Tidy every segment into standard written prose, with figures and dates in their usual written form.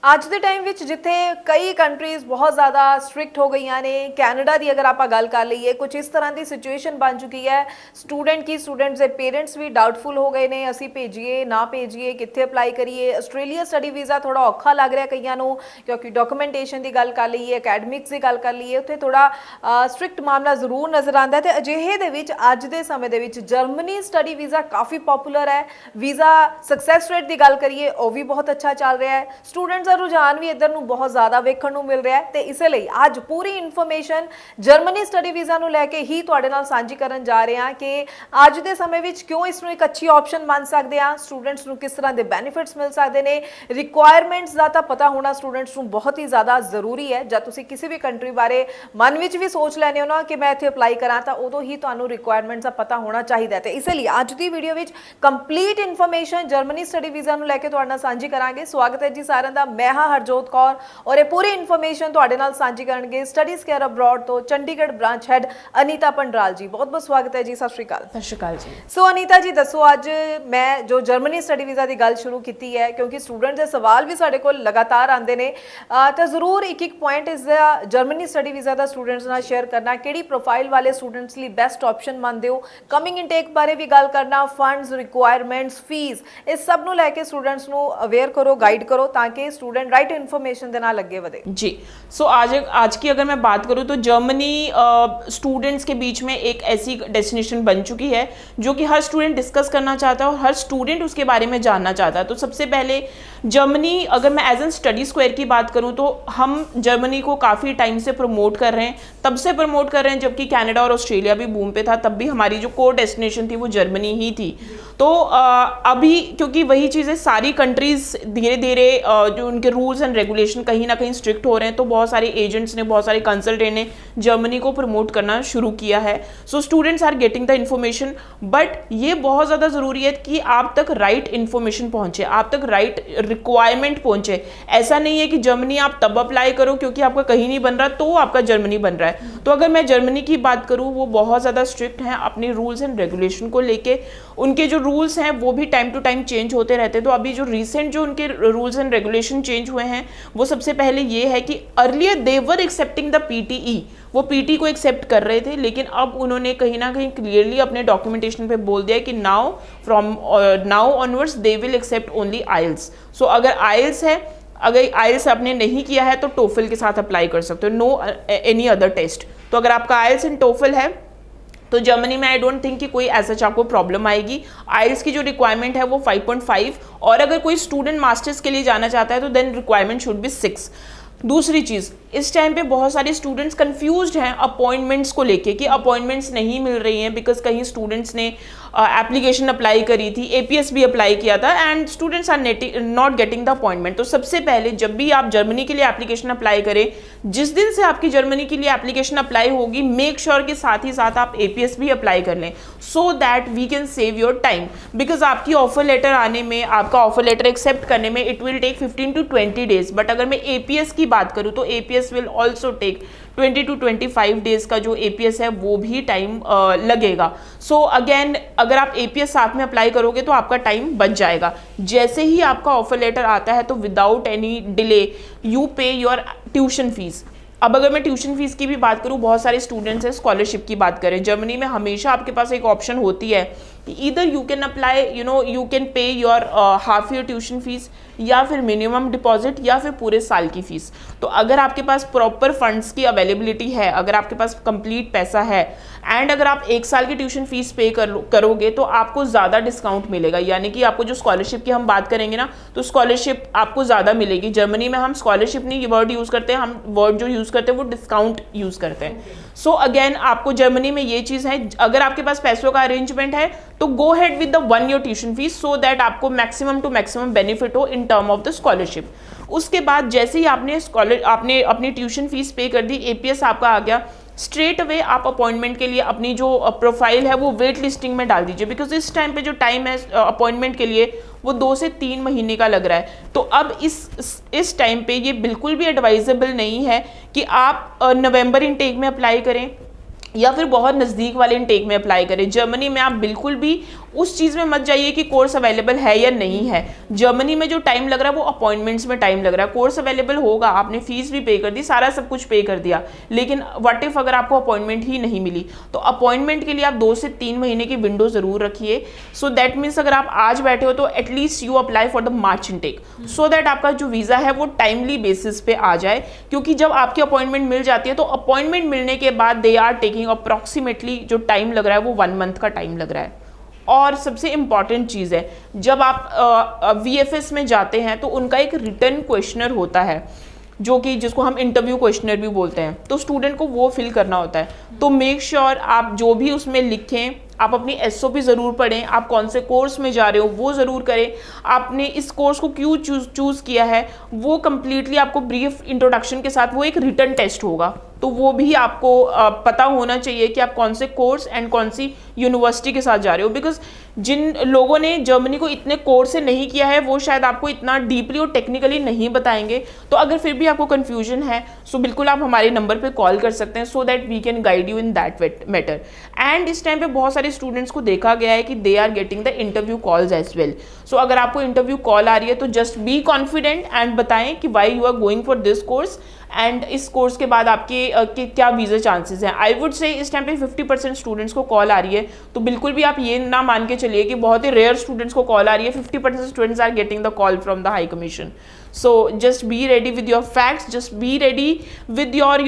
ਅੱਜ ਦੇ ਟਾਈਮ ਵਿੱਚ ਜਿੱਥੇ ਕਈ ਕੰਟਰੀਜ਼ ਬਹੁਤ ਜ਼ਿਆਦਾ ਸਟ੍ਰਿਕਟ ਹੋ ਗਈਆਂ ਨੇ, ਕੈਨੇਡਾ ਦੀ ਅਗਰ ਆਪਾਂ ਗੱਲ ਕਰ ਲਈਏ, ਕੁਝ ਇਸ ਤਰ੍ਹਾਂ ਦੀ ਸਿਚੁਏਸ਼ਨ ਬਣ ਚੁੱਕੀ ਹੈ। ਸਟੂਡੈਂਟਸ ਦੇ ਪੇਰੈਂਟਸ ਵੀ ਡਾਊਟਫੁਲ ਹੋ ਗਏ ਨੇ, ਅਸੀਂ ਭੇਜੀਏ ਨਾ ਭੇਜੀਏ, ਕਿੱਥੇ ਅਪਲਾਈ ਕਰੀਏ। ਆਸਟ੍ਰੇਲੀਆ ਸਟੱਡੀ ਵੀਜ਼ਾ ਥੋੜਾ ਔਖਾ ਲੱਗ ਰਿਹਾ ਕਈਆਂ ਨੂੰ, ਕਿਉਂਕਿ ਡਾਕੂਮੈਂਟੇਸ਼ਨ ਦੀ ਗੱਲ ਕਰ ਲਈਏ, ਅਕੈਡਮਿਕਸ ਦੀ ਗੱਲ ਕਰ ਲਈਏ, ਉੱਥੇ ਥੋੜਾ ਸਟ੍ਰਿਕਟ ਮਾਮਲਾ ਜ਼ਰੂਰ ਨਜ਼ਰ ਆਉਂਦਾ ਹੈ। ਤੇ ਅਜਿਹੇ ਦੇ ਵਿੱਚ ਅੱਜ ਦੇ ਸਮੇਂ ਦੇ ਵਿੱਚ ਜਰਮਨੀ ਸਟੱਡੀ ਵੀਜ਼ਾ ਕਾਫੀ ਪਪੂਲਰ ਹੈ। ਵੀਜ਼ਾ ਸਕਸੈਸ ਰੇਟ ਦੀ ਗੱਲ ਕਰੀਏ, ਉਹ ਵੀ ਬਹੁਤ ਅੱਛਾ ਚੱਲ ਰਿਹਾ ਹੈ। ਸਟੂਡੈਂਟਸ ਦਾ ਰੁਝਾਨ ਵੀ ਇੱਧਰ ਨੂੰ ਬਹੁਤ ਜ਼ਿਆਦਾ ਵੇਖਣ ਨੂੰ ਮਿਲ ਰਿਹਾ ਹੈ। ਤੇ ਇਸੇ ਲਈ ਅੱਜ ਪੂਰੀ ਇਨਫੋਰਮੇਸ਼ਨ ਜਰਮਨੀ ਸਟੱਡੀ ਵੀਜ਼ਾ ਨੂੰ ਲੈ ਕੇ ਹੀ ਤੁਹਾਡੇ ਨਾਲ ਸਾਂਝੀ ਕਰਨ ਜਾ ਰਹੇ ਹਾਂ ਕਿ ਅੱਜ ਦੇ ਸਮੇਂ ਵਿੱਚ ਕਿਉਂ ਇਸ ਨੂੰ ਇੱਕ ਅੱਛੀ ਆਪਸ਼ਨ ਮੰਨ ਸਕਦੇ ਹਾਂ, ਸਟੂਡੈਂਟਸ ਨੂੰ ਕਿਸ ਤਰ੍ਹਾਂ ਦੇ ਬੈਨੀਫਿਟਸ ਮਿਲ ਸਕਦੇ ਨੇ। ਰਿਕੁਆਇਰਮੈਂਟਸ ਦਾ ਤਾਂ ਪਤਾ ਹੋਣਾ ਸਟੂਡੈਂਟਸ ਨੂੰ ਬਹੁਤ ਹੀ ਜ਼ਿਆਦਾ ਜ਼ਰੂਰੀ ਹੈ। ਜਦ ਤੁਸੀਂ ਕਿਸੇ ਵੀ ਕੰਟਰੀ ਬਾਰੇ ਮਨ ਵਿੱਚ ਵੀ ਸੋਚ ਲੈਂਦੇ ਹੋ ਨਾ ਕਿ ਮੈਂ ਇੱਥੇ ਅਪਲਾਈ ਕਰਾਂ, ਤਾਂ ਉਦੋਂ ਹੀ ਤੁਹਾਨੂੰ ਰਿਕੁਆਇਰਮੈਂਟਸ ਦਾ ਪਤਾ ਹੋਣਾ ਚਾਹੀਦਾ ਹੈ। ਤੇ ਇਸੇ ਲਈ ਅੱਜ ਦੀ ਵੀਡੀਓ ਵਿੱਚ complete information Germany study visa ਨੂੰ ਲੈ ਕੇ ਤੁਹਾਡੇ ਨਾਲ ਸਾਂਝੀ ਕਰਾਂਗੇ। ਸਵਾਗਤ ਹੈ ਜੀ ਸਾਰਿਆਂ ਦਾ, ਮੈਂ ਹਾਂ ਹਰਜੋਤ ਕੌਰ ਔਰ ਇਹ ਪੂਰੀ ਇਨਫੋਰਮੇਸ਼ਨ ਤੁਹਾਡੇ ਨਾਲ ਸਾਂਝੀ ਕਰਨਗੇ ਸਟੱਡੀਜ਼ ਕੇਅਰ ਅਬਰੋਡ ਤੋਂ ਚੰਡੀਗੜ੍ਹ ਬ੍ਰਾਂਚ ਹੈਡ ਅਨੀਤਾ ਪੰਡਰਾਲ ਜੀ। ਬਹੁਤ ਬਹੁਤ ਸਵਾਗਤ ਹੈ ਜੀ, ਸਤਿ ਸ਼੍ਰੀ ਅਕਾਲ। ਸਤਿ ਸ਼੍ਰੀ ਅਕਾਲ ਜੀ। ਸੋ ਅਨੀਤਾ ਜੀ ਦੱਸੋ, ਅੱਜ ਮੈਂ ਜੋ ਜਰਮਨੀ ਸਟੱਡੀ ਵੀਜ਼ਾ ਦੀ ਗੱਲ ਸ਼ੁਰੂ ਕੀਤੀ ਹੈ, ਕਿਉਂਕਿ ਸਟੂਡੈਂਟ ਦੇ ਸਵਾਲ ਵੀ ਸਾਡੇ ਕੋਲ ਲਗਾਤਾਰ ਆਉਂਦੇ ਨੇ, ਤਾਂ ਜ਼ਰੂਰ ਇੱਕ ਪੁਆਇੰਟ ਇਸ ਦਾ ਜਰਮਨੀ ਸਟੱਡੀ ਵੀਜ਼ਾ ਦਾ ਸਟੂਡੈਂਟਸ ਨਾਲ ਸ਼ੇਅਰ ਕਰਨਾ, ਕਿਹੜੀ ਪ੍ਰੋਫਾਈਲ ਵਾਲੇ ਸਟੂਡੈਂਟਸ ਲਈ ਬੈਸਟ ਆਪਸ਼ਨ ਮੰਨਦੇ ਹੋ। ਕਮਿੰਗ ਇਨਟੇਕ ਬਾਰੇ ਵੀ ਗੱਲ ਕਰਨਾ, ਫੰਡਸ, ਰਿਕੁਆਇਰਮੈਂਟਸ, ਫੀਸ, ਇਸ ਸਭ ਨੂੰ ਲੈ के स्टूडेंट्स को अवेयर करो, गाइड करो, ताकि स्टूडेंट राइट इन्फॉर्मेशन देना लगे वधे। जी, सो आज की अगर मैं बात करूँ तो जर्मनी स्टूडेंट्स के बीच में एक ऐसी डेस्टिनेशन बन चुकी है जो कि हर स्टूडेंट डिस्कस करना चाहता है और हर स्टूडेंट उसके बारे में जानना चाहता है। तो सबसे पहले जर्मनी, अगर मैं एज एन स्टडी स्क्वायर की बात करूँ तो हम जर्मनी को काफ़ी टाइम से प्रमोट कर रहे हैं, तब से प्रमोट कर रहे हैं जबकि कनाडा और ऑस्ट्रेलिया भी बूम पे था, तब भी हमारी जो कोर डेस्टिनेशन थी वो जर्मनी ही थी। तो अभी क्योंकि वही चीज़ें सारी कंट्रीज़ धीरे धीरे जो उनके रूल्स एंड रेगुलेशन कहीं ना कहीं स्ट्रिक्ट हो रहे हैं, तो बहुत सारे एजेंट्स ने, बहुत सारे कंसल्टेंट ने जर्मनी को प्रमोट करना शुरू किया है। So students are getting the information, but ये बहुत ज़्यादा ज़रूरी है कि आप तक राइट इन्फॉर्मेशन पहुँचे, आप तक राइट रिक्वायरमेंट पहुँचे। ऐसा नहीं है कि जर्मनी आप तब अप्लाई करो क्योंकि आपका कहीं नहीं बन रहा तो आपका जर्मनी बन रहा है। तो अगर मैं जर्मनी की बात करूँ, वो बहुत ज़्यादा स्ट्रिक्ट हैं अपने रूल्स एंड रेगुलेशन को लेके। उनके जो रूल्स हैं वो भी टाइम टू टाइम चेंज होते रहते हैं। तो अभी जो रिसेंट जो उनके रूल्स एंड रेगुलेशन चेंज हुए हैं, वो सबसे पहले ये है कि earlier they were accepting the PTE, वो पीटी को एक्सेप्ट कर रहे थे, लेकिन अब उन्होंने कहीं ना कहीं क्लियरली अपने डॉक्यूमेंटेशन पे बोल दिया कि now onwards they will accept only IELTS. So अगर आइल्स है, अगर आइल्स आपने नहीं किया है तो टोफल के साथ अप्लाई कर सकते हो, नो एनी अदर टेस्ट। तो अगर आपका आइल्स एंड टोफल है तो जर्मनी में आई डोंट थिंक कि कोई ऐसा आपको प्रॉब्लम आएगी। आइल्स की जो रिक्वायरमेंट है वो 5.5, और अगर कोई स्टूडेंट मास्टर्स के लिए जाना चाहता है तो देन रिक्वायरमेंट शुड बी 6। दूसरी चीज़, इस टाइम पे बहुत सारे स्टूडेंट्स कंफ्यूज्ड हैं अपॉइंटमेंट्स को लेके कि अपॉइंटमेंट्स नहीं मिल रही हैं, बिकॉज कहीं स्टूडेंट्स ने एप्लीकेशन अप्लाई करी थी, एपीएस भी अप्लाई किया था, and students are not getting the appointment. तो सबसे पहले जब भी आप जर्मनी के लिए एप्लीकेशन अप्लाई करें, जिस दिन से आपकी जर्मनी के लिए एप्लीकेशन अप्लाई होगी, मेक श्योर कि साथ ही साथ आप एपीएस भी अप्लाई कर लें, so that we can save your time. Because आपकी ऑफर लेटर आने में, आपका ऑफर लेटर एक्सेप्ट करने में it will take 15 to 20 days, but अगर मैं एपीएस की बात करूँ तो APS will also take 20 to 25 days का जो एपीएस है वो भी टाइम लगेगा। सो अगेन, अगर आप एपीएस साथ में अप्लाई करोगे तो आपका टाइम बच जाएगा। जैसे ही आपका ऑफर लेटर आता है तो विदाउट एनी डिले यू पे योर ट्यूशन फीस। अब अगर मैं ट्यूशन फीस की भी बात करूँ, बहुत सारे स्टूडेंट्स हैं, स्कॉलरशिप की बात करें, जर्मनी में हमेशा आपके पास एक ऑप्शन होती है कि इधर you can apply, you can pay your half year tuition fees, या फिर मिनिमम डिपॉजिट, या फिर पूरे साल की फीस। तो अगर आपके पास प्रॉपर फंड्स की अवेलेबिलिटी है, अगर आपके पास कंप्लीट पैसा है, एंड अगर आप 1 साल की ट्यूशन फीस पे करोगे तो आपको ज़्यादा डिस्काउंट मिलेगा। यानी कि आपको जो स्कॉलरशिप की हम बात करेंगे ना, तो स्कॉलरशिप आपको ज़्यादा मिलेगी। जर्मनी में हम स्कॉलरशिप नहीं वर्ड यूज़ करते हैं, हम वर्ड जो यूज़ करते हैं वो डिस्काउंट यूज़ करते हैं। सो अगेन, आपको जर्मनी में ये चीज़ है, अगर आपके पास पैसों का अरेंजमेंट है तो go ahead with the 1 year tuition fees, so that आपको मैक्सिमम टू मैक्सिमम बेनिफिट हो in term of the scholarship. उसके बाद जैसे ही आपने अपनी ट्यूशन फीस पे कर दी, एपीएस आपका आ गया, स्ट्रेट अवे आप अपॉइंटमेंट के लिए अपनी जो प्रोफाइल है वो वेट लिस्टिंग में डाल दीजिए, बिकॉज इस टाइम पे जो टाइम है अपॉइंटमेंट के लिए वो 2 से 3 महीने का लग रहा है। तो अब इस टाइम पे ये बिल्कुल भी एडवाइजेबल नहीं है कि आप नवंबर इनटेक में अप्लाई करें या फिर बहुत नज़दीक वाले इनटेक में अप्लाई करें। जर्मनी में आप बिल्कुल भी उस चीज़ में मत जाइए कि कोर्स अवेलेबल है या नहीं है। जर्मनी में जो टाइम लग रहा है वो अपॉइंटमेंट्स में टाइम लग रहा है। कोर्स अवेलेबल होगा, आपने फीस भी पे कर दी, सारा सब कुछ पे कर दिया, लेकिन व्हाट इफ अगर आपको अपॉइंटमेंट ही नहीं मिली, तो अपॉइंटमेंट के लिए आप 2 से 3 महीने की विंडो जरूर रखिए। सो दैट मीन्स अगर आप आज बैठे हो तो at least you apply for the March intake, so that आपका जो वीज़ा है वो टाइमली बेसिस पे आ जाए। क्योंकि जब आपकी अपॉइंटमेंट मिल जाती है तो अपॉइंटमेंट मिलने के बाद दे आर टेकिंग अप्रॉक्सीमेटली जो टाइम लग रहा है वो 1 मंथ का टाइम लग रहा है। और सबसे इम्पॉर्टेंट चीज़ है, जब आप VFS में जाते हैं तो उनका एक रिटर्न क्वेश्चनर होता है, जो कि जिसको हम इंटरव्यू क्वेश्चनर भी बोलते हैं, तो स्टूडेंट को वो फिल करना होता है। तो मेक श्योर आप जो भी उसमें लिखें, आप अपनी SOP ज़रूर पढ़ें, आप कौन से कोर्स में जा रहे हो वो ज़रूर करें, आपने इस कोर्स को क्यों चूज़ किया है वो कम्प्लीटली आपको ब्रीफ इंट्रोडक्शन के साथ, वो एक रिटर्न टेस्ट होगा, तो वो भी आपको पता होना चाहिए कि आप कौन से कोर्स एंड कौन सी यूनिवर्सिटी के साथ जा रहे हो। बिकॉज जिन लोगों ने जर्मनी को इतने कोर्स से नहीं किया है वो शायद आपको इतना डीपली और टेक्निकली नहीं बताएंगे। तो अगर फिर भी आपको कन्फ्यूजन है सो बिल्कुल आप हमारे नंबर पे कॉल कर सकते हैं, so that we can guide you in that matter. And इस टाइम पे बहुत सारे स्टूडेंट्स को देखा गया है कि they are getting the interview calls as well. So अगर आपको इंटरव्यू कॉल आ रही है तो जस्ट बी कॉन्फिडेंट एंड बताएं कि why you are going for this course and इस कोर्स के बाद आपके क्या वीज़ा चांसेस हैं। आई वुड से इस टाइम पे 50% स्टूडेंट्स को कॉल आ रही है, तो बिल्कुल भी आप ये ना मान के चलिए कि बहुत ही रेयर स्टूडेंट्स को कॉल आ रही है। 50% students are getting the call from the high commission. So just be ready with your facts, just be ready with your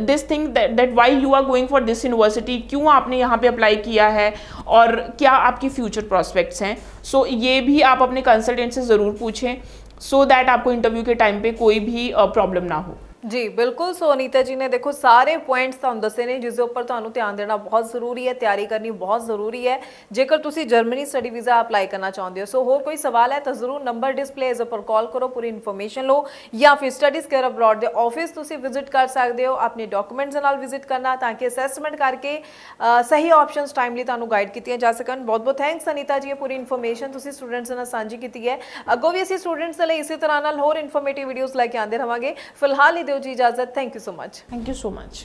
this thing that why you are going for this university, क्यों आपने यहाँ पे apply किया है और क्या आपकी future prospects हैं। सो ये भी आप अपने कंसल्टेंट से ज़रूर पूछें, सो दैट आपको इंटरव्यू के टाइम पे कोई भी प्रॉब्लम ना हो। जी बिल्कुल। सो अनीता जी ने देखो सारे पॉइंट्स ਤੁਹਾਨੂੰ ਦੱਸੇ ਨੇ ਜਿਸ ਦੇ ਉੱਪਰ ਤੁਹਾਨੂੰ ਧਿਆਨ ਦੇਣਾ ਬਹੁਤ ਜ਼ਰੂਰੀ ਹੈ, ਤਿਆਰੀ ਕਰਨੀ ਬਹੁਤ ਜ਼ਰੂਰੀ ਹੈ ਜੇਕਰ ਤੁਸੀਂ ਜਰਮਨੀ ਸਟੱਡੀ ਵੀਜ਼ਾ ਅਪਲਾਈ ਕਰਨਾ ਚਾਹੁੰਦੇ ਹੋ। ਸੋ ਹੋਰ ਕੋਈ ਸਵਾਲ ਹੈ ਤਾਂ ਜ਼ਰੂਰ ਨੰਬਰ ਡਿਸਪਲੇ ਇਸ ਉੱਪਰ ਕਾਲ ਕਰੋ, ਪੂਰੀ ਇਨਫੋਰਮੇਸ਼ਨ ਲਓ, ਜਾਂ ਫਿਰ ਸਟੱਡੀਜ਼ ਕੇਅਰ ਅਬਰੋਡ ਦੇ ਆਫਿਸ ਤੁਸੀਂ ਵਿਜ਼ਿਟ ਕਰ ਸਕਦੇ ਹੋ ਆਪਣੇ ਡਾਕੂਮੈਂਟਸ ਦੇ ਨਾਲ ਵਿਜ਼ਿਟ ਕਰਨਾ, ਤਾਂ ਕਿ ਅਸੈਸਮੈਂਟ ਕਰਕੇ ਸਹੀ ਆਪਸ਼ਨਸ ਟਾਈਮਲੀ ਤੁਹਾਨੂੰ ਗਾਈਡ ਕੀਤੀਆਂ ਜਾ ਸਕਣ। ਬਹੁਤ ਬਹੁਤ ਥੈਂਕਸ ਅਨੀਤਾ ਜੀ, ਇਹ ਪੂਰੀ ਇਨਫੋਰਮੇਸ਼ਨ ਤੁਸੀਂ ਸਟੂਡੈਂਟਸ ਨਾਲ ਸਾਂਝੀ ਕੀਤੀ ਹੈ। ਅੱਗੋਂ ਵੀ ਅਸੀਂ ਸਟੂਡੈਂਟਸ ਦੇ ਲਈ ਇਸੇ ਤਰ੍ਹਾਂ ਨਾਲ ਹੋਰ ਇਨਫੋਰਮੇਟਿਵ ਵੀਡੀਓਜ਼ ਲੈ ਕੇ ਆਉਂਦੇ ਰਹਾਂਗੇ। ਫਿਲਹਾਲ ਹੀ ਦਿਓ ਜੀ ਇਜਾਜ਼ਤ। Thank you so much. Thank you so much.